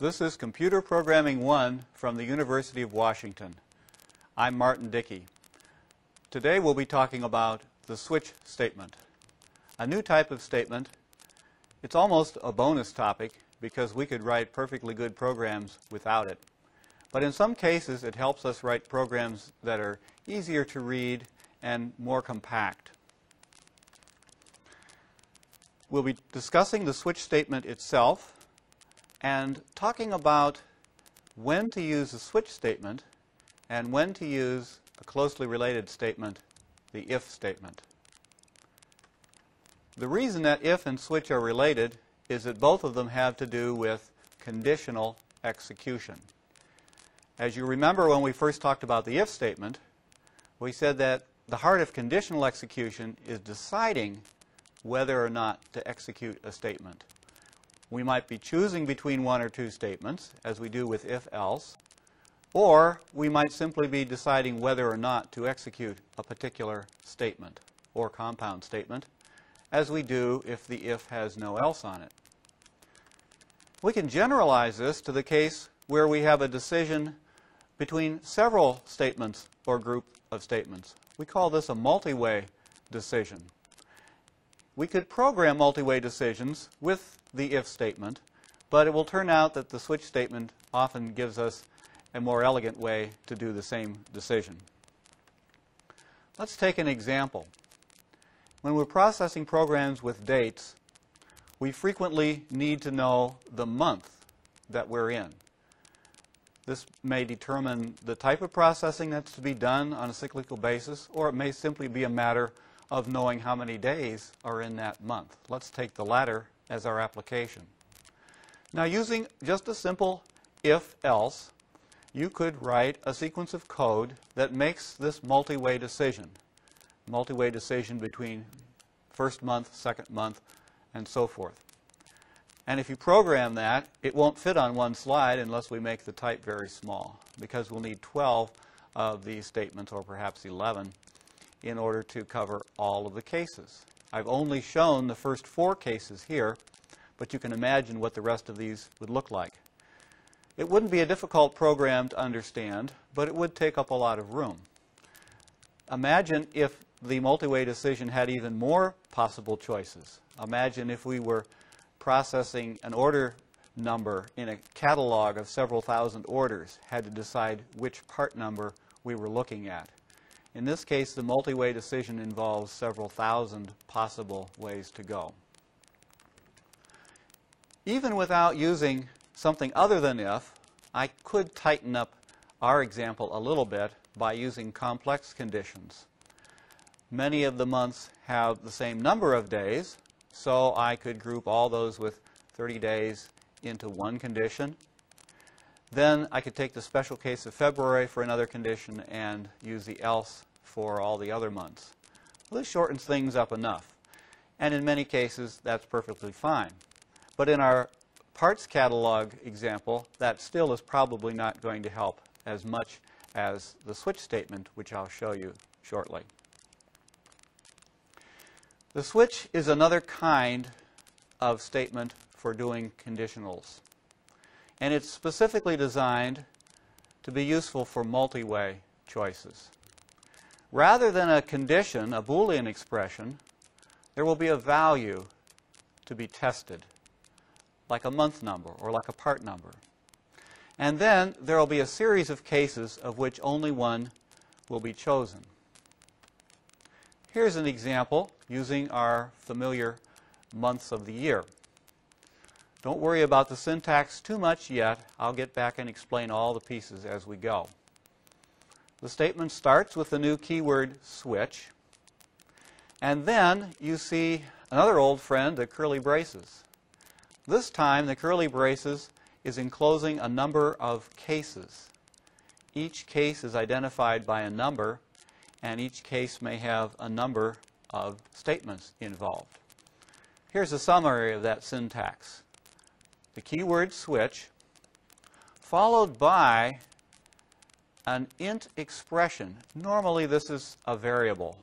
This is Computer Programming 1 from the University of Washington. I'm Martin Dickey. Today we'll be talking about the switch statement. A new type of statement. It's almost a bonus topic because we could write perfectly good programs without it. But in some cases it helps us write programs that are easier to read and more compact. We'll be discussing the switch statement itself and talking about when to use a switch statement and when to use a closely related statement, the if statement. The reason that if and switch are related is that both of them have to do with conditional execution. As you remember when we first talked about the if statement, we said that the heart of conditional execution is deciding whether or not to execute a statement. We might be choosing between one or two statements, as we do with if-else, or we might simply be deciding whether or not to execute a particular statement or compound statement, as we do if the if has no else on it. We can generalize this to the case where we have a decision between several statements or group of statements. We call this a multi-way decision. We could program multi-way decisions with the if statement, but it will turn out that the switch statement often gives us a more elegant way to do the same decision. Let's take an example. When we're processing programs with dates, we frequently need to know the month that we're in. This may determine the type of processing that's to be done on a cyclical basis, or it may simply be a matter of knowing how many days are in that month. Let's take the latter as our application. Now, using just a simple if-else, you could write a sequence of code that makes this multi-way decision between first month, second month, and so forth. And if you program that, it won't fit on one slide unless we make the type very small, because we'll need 12 of these statements, or perhaps 11, in order to cover all of the cases. I've only shown the first 4 cases here, but you can imagine what the rest of these would look like. It wouldn't be a difficult program to understand, but it would take up a lot of room. Imagine if the multi-way decision had even more possible choices. Imagine if we were processing an order number in a catalog of several thousand orders, had to decide which part number we were looking at. In this case, the multi-way decision involves several thousand possible ways to go. Even without using something other than if, I could tighten up our example a little bit by using complex conditions. Many of the months have the same number of days, so I could group all those with 30 days into one condition. Then I could take the special case of February for another condition and use the else for all the other months. Well, this shortens things up enough. And in many cases, that's perfectly fine. But in our parts catalog example, that still is probably not going to help as much as the switch statement, which I'll show you shortly. The switch is another kind of statement for doing conditionals. And it's specifically designed to be useful for multi-way choices. Rather than a condition, a Boolean expression, there will be a value to be tested, like a month number or like a part number. And then there will be a series of cases of which only one will be chosen. Here's an example using our familiar months of the year. Don't worry about the syntax too much yet. I'll get back and explain all the pieces as we go. The statement starts with the new keyword switch, and then you see another old friend, the curly braces. This time the curly braces is enclosing a number of cases. Each case is identified by a number, and each case may have a number of statements involved. Here's a summary of that syntax. The keyword switch, followed by an int expression. Normally this is a variable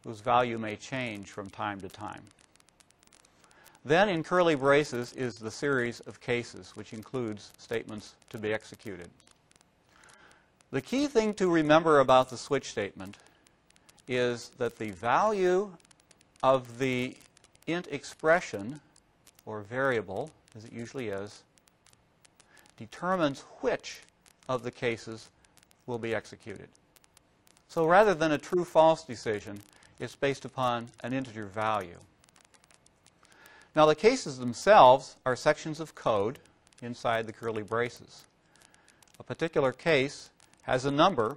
whose value may change from time to time. Then in curly braces is the series of cases, which includes statements to be executed. The key thing to remember about the switch statement is that the value of the int expression, or variable, as it usually is, determines which of the cases will be executed. So rather than a true-false decision, it's based upon an integer value. Now the cases themselves are sections of code inside the curly braces. A particular case has a number,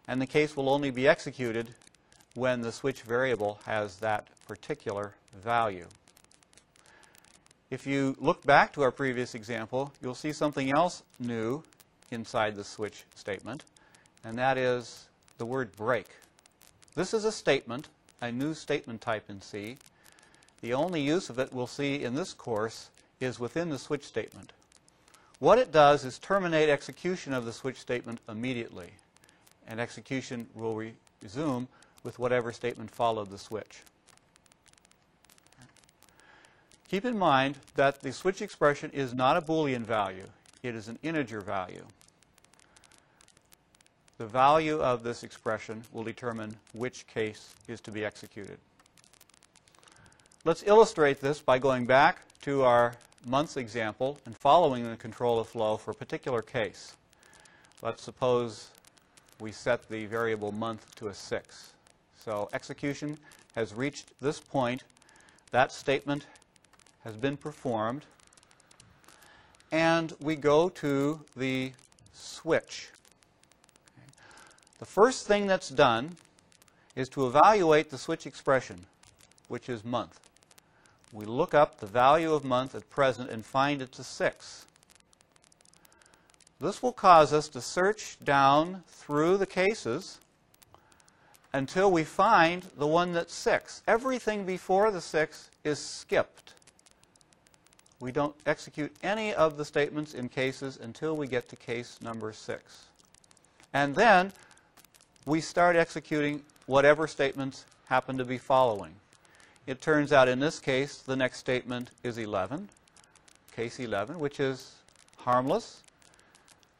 and the case will only be executed when the switch variable has that particular value. If you look back to our previous example, you'll see something else new inside the switch statement, and that is the word break. This is a statement, a new statement type in C. The only use of it we'll see in this course is within the switch statement. What it does is terminate execution of the switch statement immediately, and execution will resume with whatever statement followed the switch. Keep in mind that the switch expression is not a Boolean value. It is an integer value. The value of this expression will determine which case is to be executed. Let's illustrate this by going back to our months example and following the control of flow for a particular case. Let's suppose we set the variable month to a 6. So execution has reached this point. That statement has been performed. And we go to the switch. The first thing that's done is to evaluate the switch expression, which is month. We look up the value of month at present and find it's a 6. This will cause us to search down through the cases until we find the one that's 6. Everything before the 6 is skipped. We don't execute any of the statements in cases until we get to case number 6. And then we start executing whatever statements happen to be following. It turns out in this case the next statement is 11, case 11, which is harmless.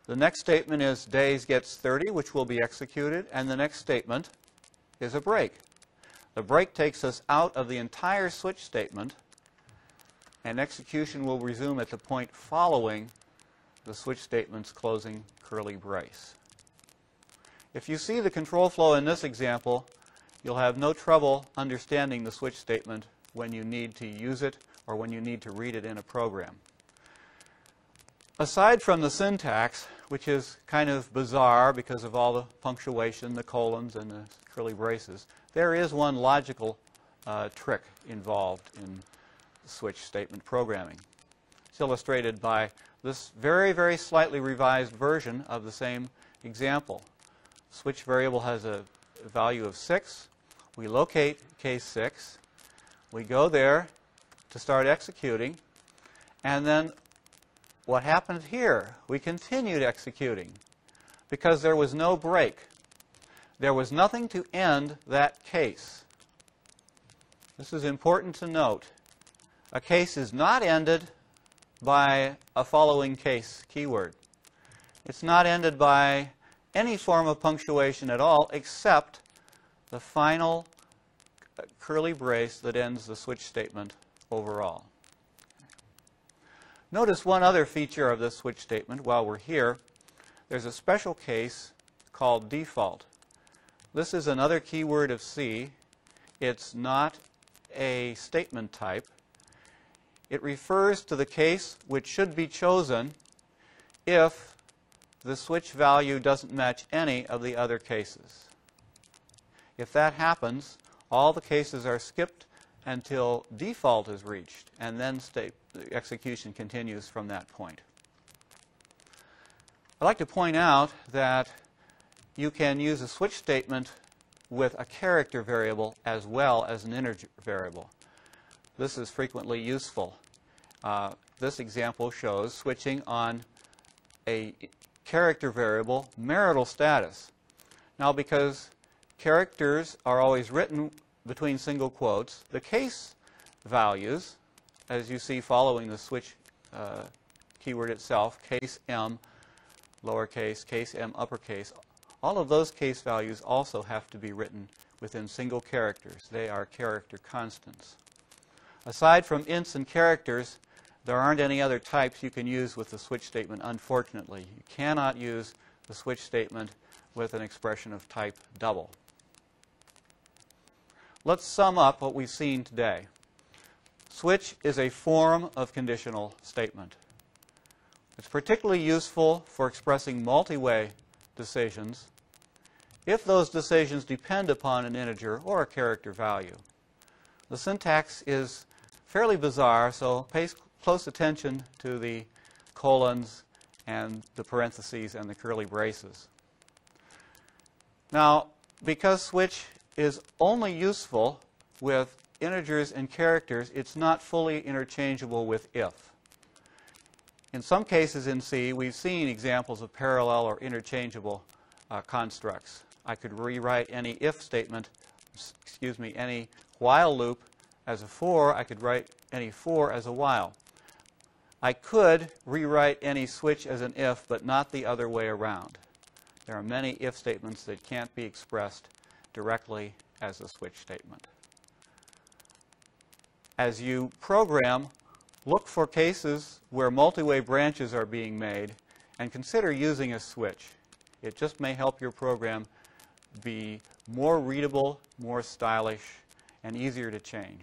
The next statement is days gets 30, which will be executed, and the next statement is a break. The break takes us out of the entire switch statement, and execution will resume at the point following the switch statement's closing curly brace. If you see the control flow in this example, you'll have no trouble understanding the switch statement when you need to use it or when you need to read it in a program. Aside from the syntax, which is kind of bizarre because of all the punctuation, the colons, and the curly braces, there is one logical trick involved in switch statement programming. It's illustrated by this very, very slightly revised version of the same example. Switch variable has a value of 6. We locate case 6. We go there to start executing. And then what happened here? We continued executing because there was no break. There was nothing to end that case. This is important to note. A case is not ended by a following case keyword. It's not ended by any form of punctuation at all except the final curly brace that ends the switch statement overall. Notice one other feature of this switch statement while we're here. There's a special case called default. This is another keyword of C. It's not a statement type. It refers to the case which should be chosen if the switch value doesn't match any of the other cases. If that happens, all the cases are skipped until default is reached, and then the execution continues from that point. I'd like to point out that you can use a switch statement with a character variable as well as an integer variable. This is frequently useful. This example shows switching on a character variable marital status. Now, because characters are always written between single quotes, the case values as you see following the switch keyword itself, case M, lowercase, case M, uppercase, all of those case values also have to be written within single characters. They are character constants. Aside from ints and characters, there aren't any other types you can use with the switch statement, unfortunately. You cannot use the switch statement with an expression of type double. Let's sum up what we've seen today. Switch is a form of conditional statement. It's particularly useful for expressing multi-way decisions if those decisions depend upon an integer or a character value. The syntax is fairly bizarre, so pay close attention to the colons and the parentheses and the curly braces. Now, because switch is only useful with integers and characters, it's not fully interchangeable with if. In some cases in C, we've seen examples of parallel or interchangeable constructs. I could rewrite any if statement, any while loop as a for. I could write any for as a while. I could rewrite any switch as an if, but not the other way around. There are many if statements that can't be expressed directly as a switch statement. As you program, look for cases where multi-way branches are being made and consider using a switch. It just may help your program be more readable, more stylish, and easier to change.